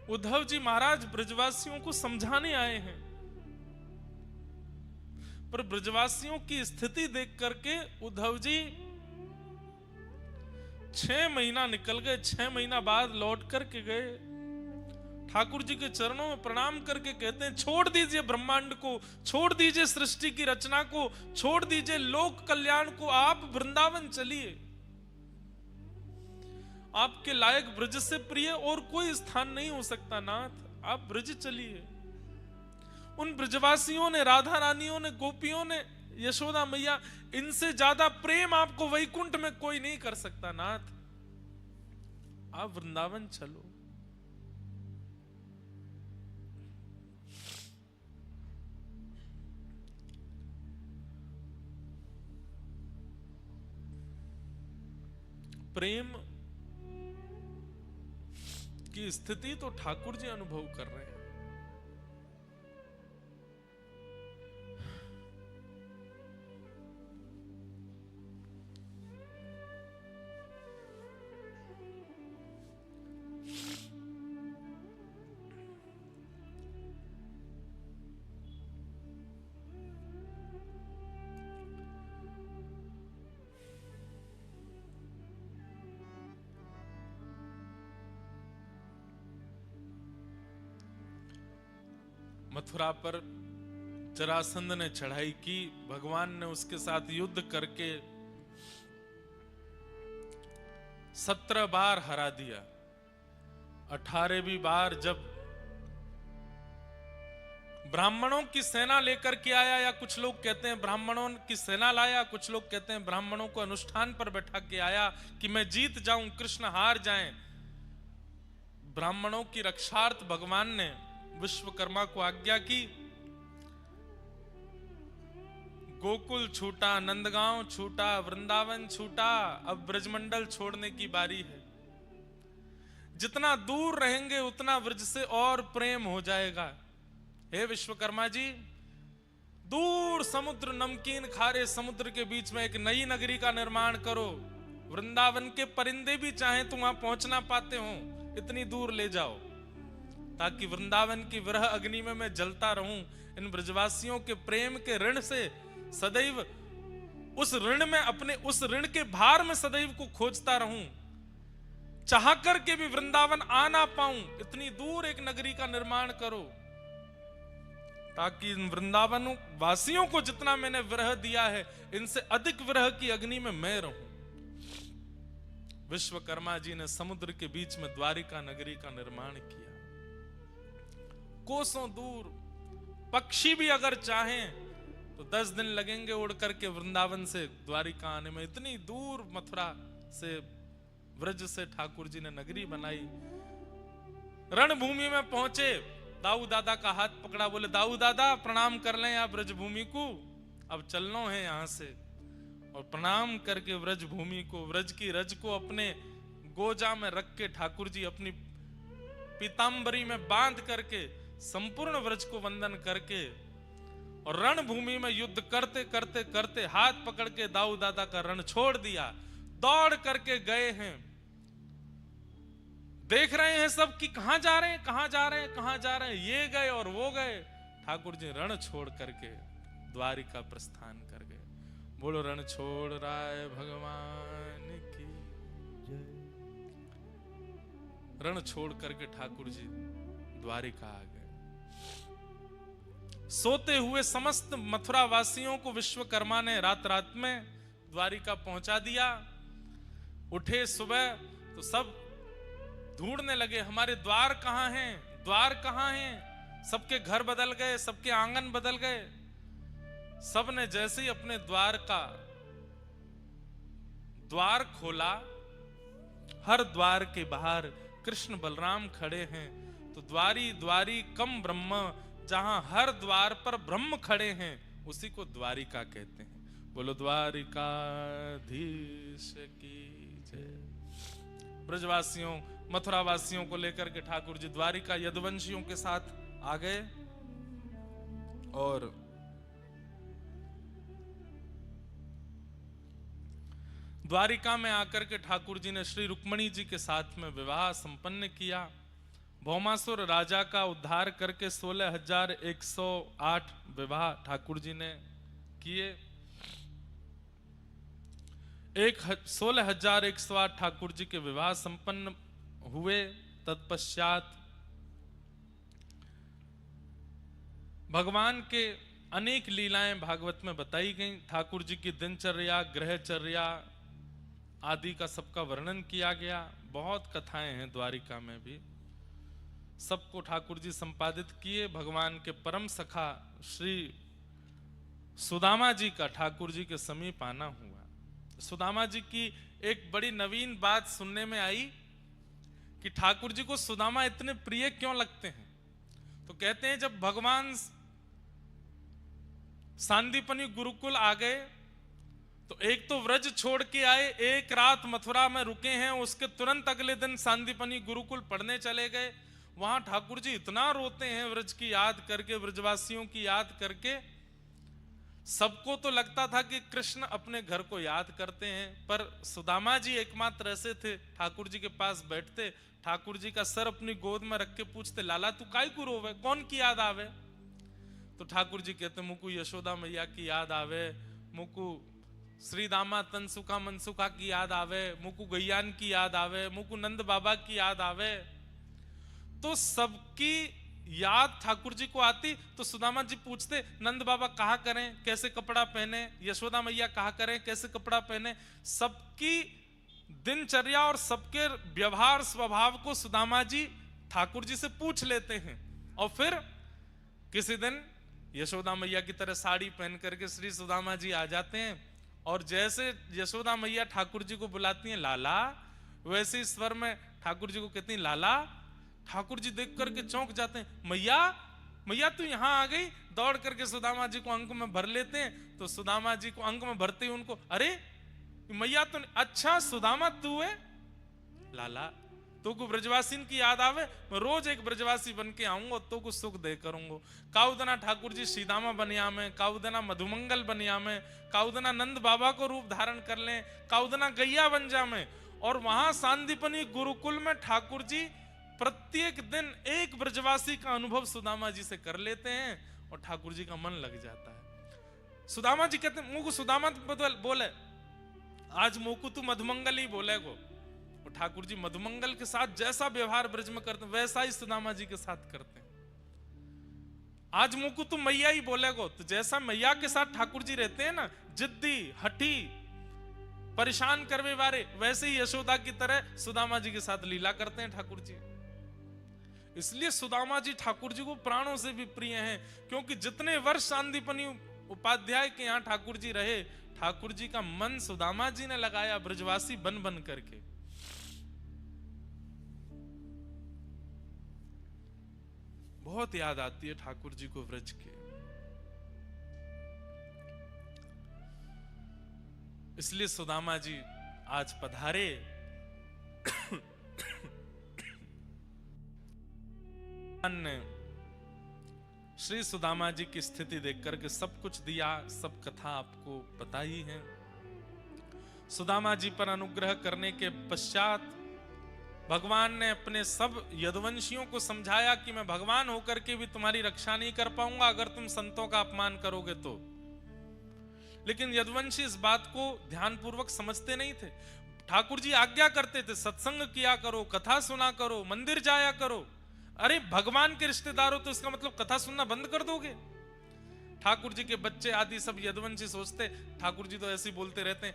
उद्धव जी महाराज ब्रजवासियों को समझाने आए हैं, पर ब्रजवासियों की स्थिति देख करके उद्धव जी 6 महीना निकल गए। 6 महीना बाद लौट करके गए, ठाकुर जी के चरणों में प्रणाम करके कहते हैं, छोड़ दीजिए ब्रह्मांड को, छोड़ दीजिए सृष्टि की रचना को, छोड़ दीजिए लोक कल्याण को, आप वृंदावन चलिए। आपके लायक ब्रज से प्रिय और कोई स्थान नहीं हो सकता नाथ, आप ब्रज चलिए। उन ब्रजवासियों ने, राधा रानियों ने, गोपियों ने, यशोदा मैया, इनसे ज्यादा प्रेम आपको वैकुंठ में कोई नहीं कर सकता नाथ, आप वृंदावन चलो। प्रेम की स्थिति तो ठाकुर जी अनुभव कर रहे हैं। मथुरा पर जरासंध ने चढ़ाई की, भगवान ने उसके साथ युद्ध करके 17 बार हरा दिया। 18वीं बार जब ब्राह्मणों की सेना लेकर के आया, या कुछ लोग कहते हैं ब्राह्मणों की सेना लाया, कुछ लोग कहते हैं ब्राह्मणों को अनुष्ठान पर बैठा के आया कि मैं जीत जाऊं, कृष्ण हार जाएं। ब्राह्मणों की रक्षार्थ भगवान ने विश्वकर्मा को आज्ञा की, गोकुल छूटा, नंदगांव छूटा, वृंदावन छूटा, अब ब्रजमंडल छोड़ने की बारी है। जितना दूर रहेंगे उतना ब्रज से और प्रेम हो जाएगा। हे विश्वकर्मा जी, दूर समुद्र, नमकीन खारे समुद्र के बीच में एक नई नगरी का निर्माण करो। वृंदावन के परिंदे भी चाहें तो वहां पहुंच ना पाते हो, इतनी दूर ले जाओ, ताकि वृंदावन की विरह अग्नि में मैं जलता रहूं। इन ब्रजवासियों के प्रेम के ऋण से सदैव, उस ऋण में, अपने उस ऋण के भार में सदैव को खोजता रहूं, चाह करके भी वृंदावन आ ना पाऊं, इतनी दूर एक नगरी का निर्माण करो, ताकि इन वृंदावन वासियों को जितना मैंने विरह दिया है, इनसे अधिक विरह की अग्नि में मैं रहूं। विश्वकर्मा जी ने समुद्र के बीच में द्वारिका नगरी का निर्माण किया। कोसों दूर, पक्षी भी अगर चाहें तो 10 दिन लगेंगे उड़ करके वृंदावन से द्वारिका आने में। इतनी दूर मथुरा से, व्रज से ठाकुर जी ने नगरी बनाई। रणभूमि में पहुंचे, दाऊ दादा का हाथ पकड़ा, बोले दाऊ दादा प्रणाम कर लें आप ब्रजभूमि को, अब चलना है यहां से। और प्रणाम करके व्रजभूमि को, व्रज की रज को अपने गोजा में रख के ठाकुर जी अपनी पीतांबरी में बांध करके संपूर्ण व्रज को वंदन करके, और रणभूमि में युद्ध करते करते करते हाथ पकड़ के दाऊ दादा का रण छोड़ दिया, दौड़ करके गए हैं। देख रहे हैं सब कि कहां जा रहे हैं, कहां जा रहे हैं, कहां जा रहे हैं, ये गए और वो गए। ठाकुर जी रण छोड़ करके द्वारिका प्रस्थान कर गए। बोलो रण छोड़ राय भगवान की जय। रण छोड़ करके ठाकुर जी द्वारिका आ गए। सोते हुए समस्त मथुरा वासियों को विश्वकर्मा ने रात रात में द्वारिका पहुंचा दिया। उठे सुबह तो सब ढूंढने लगे, हमारे द्वार कहां हैं, द्वार कहां हैं। सबके घर बदल गए, सबके आंगन बदल गए। सब ने जैसे ही अपने द्वार का द्वार खोला, हर द्वार के बाहर कृष्ण बलराम खड़े हैं। तो द्वारी द्वारी कम ब्रह्म, जहां हर द्वार पर ब्रह्म खड़े हैं, उसी को द्वारिका कहते हैं। बोलो द्वारिकाधीश की जय। ब्रजवासियों, मथुरा वासियों को लेकर के ठाकुर जी द्वारिका यदुवंशियों के साथ आ गए। और द्वारिका में आकर के ठाकुर जी ने श्री रुक्मणी जी के साथ में विवाह संपन्न किया। भौमासुर राजा का उद्धार करके 16,108 विवाह ठाकुर जी ने किए। 16,108 ठाकुर जी के विवाह संपन्न हुए। तत्पश्चात भगवान के अनेक लीलाएं भागवत में बताई गई। ठाकुर जी की दिनचर्या, ग्रहचर्या आदि का सबका वर्णन किया गया। बहुत कथाएं हैं द्वारिका में भी, सबको ठाकुर जी संपादित किए। भगवान के परम सखा श्री सुदामा जी का ठाकुर जी के समीप आना हुआ। सुदामा जी की एक बड़ी नवीन बात सुनने में आई कि ठाकुर जी को सुदामा इतने प्रिय क्यों लगते हैं। तो कहते हैं जब भगवान सांदीपनी गुरुकुल आ गए तो एक तो व्रज छोड़ के आए, एक रात मथुरा में रुके हैं, उसके तुरंत अगले दिन सांदीपनी गुरुकुल पढ़ने चले गए। वहां ठाकुर जी इतना रोते हैं व्रज की याद करके, व्रजवासियों की याद करके। सबको तो लगता था कि कृष्ण अपने घर को याद करते हैं, पर सुदामा जी एकमात्र ऐसे थे, ठाकुर जी के पास बैठते, ठाकुर जी का सर अपनी गोद में रख के पूछते, लाला तू काय को रोवे, कौन की याद आवे। तो ठाकुर जी कहते, मुकु यशोदा मैया की याद आवे, मुकु श्री दामा तनसुखा मनसुखा की याद आवे, मुकु गैयान की याद आवे, मुकु नंद बाबा की याद आवे। तो सबकी याद ठाकुर जी को आती। तो सुदामा जी पूछते, नंद बाबा कहा करें, कैसे कपड़ा पहने, यशोदा मैया कहा करें, कैसे कपड़ा पहने। सबकी दिनचर्या और सबके व्यवहार स्वभाव को सुदामा जी ठाकुर जी से पूछ लेते हैं। और फिर किसी दिन यशोदा मैया की तरह साड़ी पहन करके श्री सुदामा जी आ जाते हैं, और जैसे यशोदा मैया ठाकुर जी को बुलाती हैं लाला, वैसे ही स्वर में ठाकुर जी को कहती हैं लाला। ठाकुर जी देख करके चौंक जाते हैं, मैया मैया तू यहां आ गई। दौड़ करके सुदामा जी को अंक में भर लेते हैं। तो सुदामा जी को अंक में भरते ही उनको, अरे मैया तो, अच्छा सुदामा तू है, लाला तो को ब्रजवासी की याद आवे, मैं रोज एक ब्रजवासी बन के आऊंगा, तो को सुख दे करूंगा। काउदना ठाकुर जी सीदामा बनिया में, काउदना मधुमंगल बनिया में, काउदना नंद बाबा को रूप धारण कर लें, काउदना गैया बन जा में। और वहां सांदीपनी गुरुकुल में ठाकुर जी प्रत्येक दिन एक ब्रजवासी का अनुभव सुदामा जी से कर लेते हैं, और ठाकुर जी का मन लग जाता है। सुदामा जी कहते हैं, मुझको सुदामा बोले, आज मोकू तू मधुमंगल ही बोले गो। और ठाकुर जी मधुमंगल के साथ जैसा व्यवहार ब्रज में करते हैं, वैसा ही सुदामा जी के साथ करते हैं। आज मुकु तू मैया ही बोलेगो, तो जैसा मैया के साथ ठाकुर जी रहते हैं ना, जिद्दी, हठी, परेशान करवे वाले, वैसे ही यशोदा की तरह सुदामा जी के साथ लीला करते हैं ठाकुर जी। इसलिए सुदामा जी ठाकुर जी को प्राणों से भी प्रिय हैं, क्योंकि जितने वर्ष सांदीपनी उपाध्याय के यहाँ ठाकुर जी रहे, ठाकुर जी का मन सुदामा जी ने लगाया ब्रजवासी बन बन करके। बहुत याद आती है ठाकुर जी को व्रज के। इसलिए सुदामा जी आज पधारे। ने श्री सुदामा जी की स्थिति देख करके सब कुछ दिया, सब कथा आपको पता ही है। सुदामा जी पर अनुग्रह करने के पश्चात भगवान ने अपने सब यदुवंशियों को समझाया कि मैं भगवान होकर के भी तुम्हारी रक्षा नहीं कर पाऊंगा अगर तुम संतों का अपमान करोगे तो। लेकिन यदुवंशी इस बात को ध्यानपूर्वक समझते नहीं थे। ठाकुर जी आज्ञा करते थे, सत्संग किया करो, कथा सुना करो, मंदिर जाया करो। अरे भगवान के रिश्तेदारों, तो इसका मतलब कथा सुनना बंद कर दोगे? ठाकुर जी के बच्चे आदि सब यदुवंशी सोचते, ठाकुर जी तो ऐसे ही बोलते रहते हैं,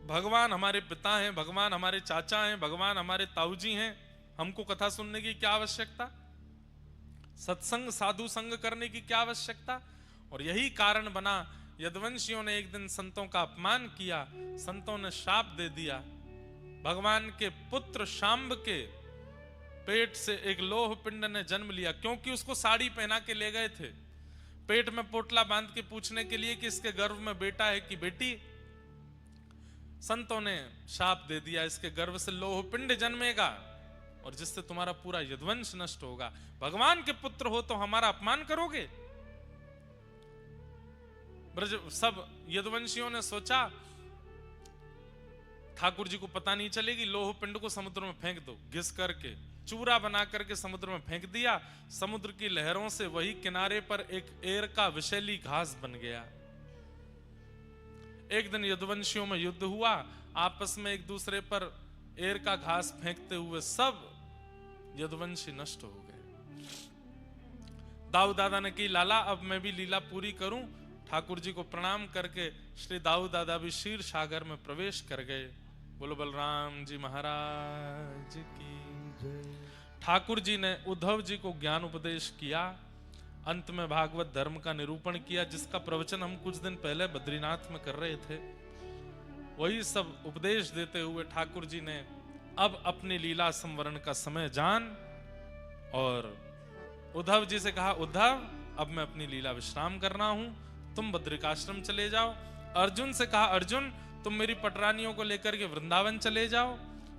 भगवान हमारे पिता हैं, भगवान हमारे चाचा हैं, भगवान हमारे ताऊजी हैं, हमको कथा सुनने की क्या आवश्यकता, सत्संग साधु संग करने की क्या आवश्यकता। और यही कारण बना, यदुवंशियों ने एक दिन संतों का अपमान किया, संतों ने श्राप दे दिया। भगवान के पुत्र शांब के पेट से एक लोह पिंड ने जन्म लिया, क्योंकि उसको साड़ी पहना के ले गए थे पेट में पोटला बांध के पूछने के लिए कि इसके गर्भ में बेटा है कि बेटी। संतों ने शाप दे दिया, इसके गर्भ से लोह पिंड जन्मेगा और जिससे तुम्हारा पूरा यदुवंश नष्ट होगा। भगवान के पुत्र हो तो हमारा अपमान करोगे? सब यदुवंशियों ने सोचा ठाकुर जी को पता नहीं चलेगी, लोह पिंड को समुद्र में फेंक दो घिस करके, चूरा बना करके समुद्र में फेंक दिया। समुद्र की लहरों से वही किनारे पर एक एर का विषैली घास बन गया। एक दिन यदुवंशियों में युद्ध हुआ, आपस में एक दूसरे पर एर का घास फेंकते हुए सब यदुवंशी नष्ट हो गए। दाऊ दादा ने की लाला अब मैं भी लीला पूरी करूं। ठाकुर जी को प्रणाम करके श्री दाऊ दादा भी क्षीर सागर में प्रवेश कर गए। बोलो बलराम जी महाराज की जय। ठाकुर जी ने उद्धव जी को ज्ञान उपदेश किया। अंत में भागवत धर्म का निरूपण किया, जिसका प्रवचन हम कुछ दिन पहले बद्रीनाथ में कर रहे थे। वही सब उपदेश देते हुए ठाकुर जी ने अब अपनी लीला संवरण का समय जान और उद्धव जी से कहा, उद्धव अब मैं अपनी लीला विश्राम कर रहा हूं, तुम बद्रिकाश्रम चले जाओ। अर्जुन से कहा, अर्जुन तुम मेरी पटरानियों को लेकर के वृंदावन चले जाओ।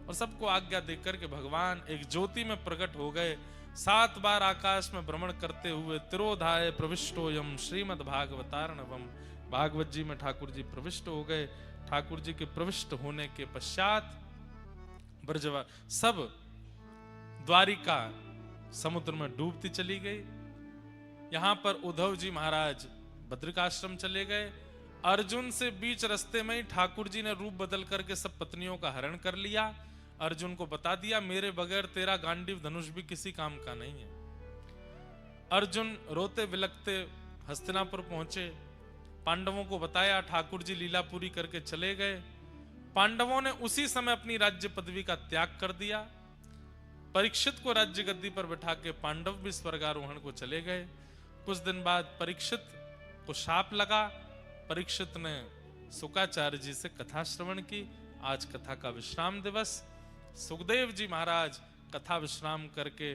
और सबको आज्ञा देकर के भगवान एक ज्योति में प्रकट हो गए। 7 बार आकाश में भ्रमण करते हुए तिरोधाय प्रविष्टोयम श्रीमद् भागवतार्णवम, भागवत जी में ठाकुर जी प्रविष्ट हो गए। ठाकुर जी के प्रविष्ट होने के पश्चात ब्रजवा सब द्वारिका समुद्र में डूबती चली गई। यहां पर उद्धव जी महाराज बद्रिकाश्रम चले गए। अर्जुन से बीच रास्ते में ही ठाकुर जी ने रूप बदल करके सब पत्नियों का हरण कर लिया। अर्जुन को बता दिया, मेरे बगैर तेरा गांडीव धनुष भी किसी काम का नहीं है। अर्जुन रोते विलखते हस्तिनापुर पहुंचे। पांडवों को बताया, ठाकुर जी लीला पूरी करके चले गए। पांडवों ने उसी समय अपनी राज्य पदवी का त्याग कर दिया। परीक्षित को राज्य गद्दी पर बैठा के पांडव भी स्वर्गारोहण को चले गए। कुछ दिन बाद परीक्षित को शाप लगा। परीक्षित ने शुकाचार्य जी से कथा श्रवण की। आज कथा का विश्राम दिवस। सुखदेव जी महाराज कथा विश्राम करके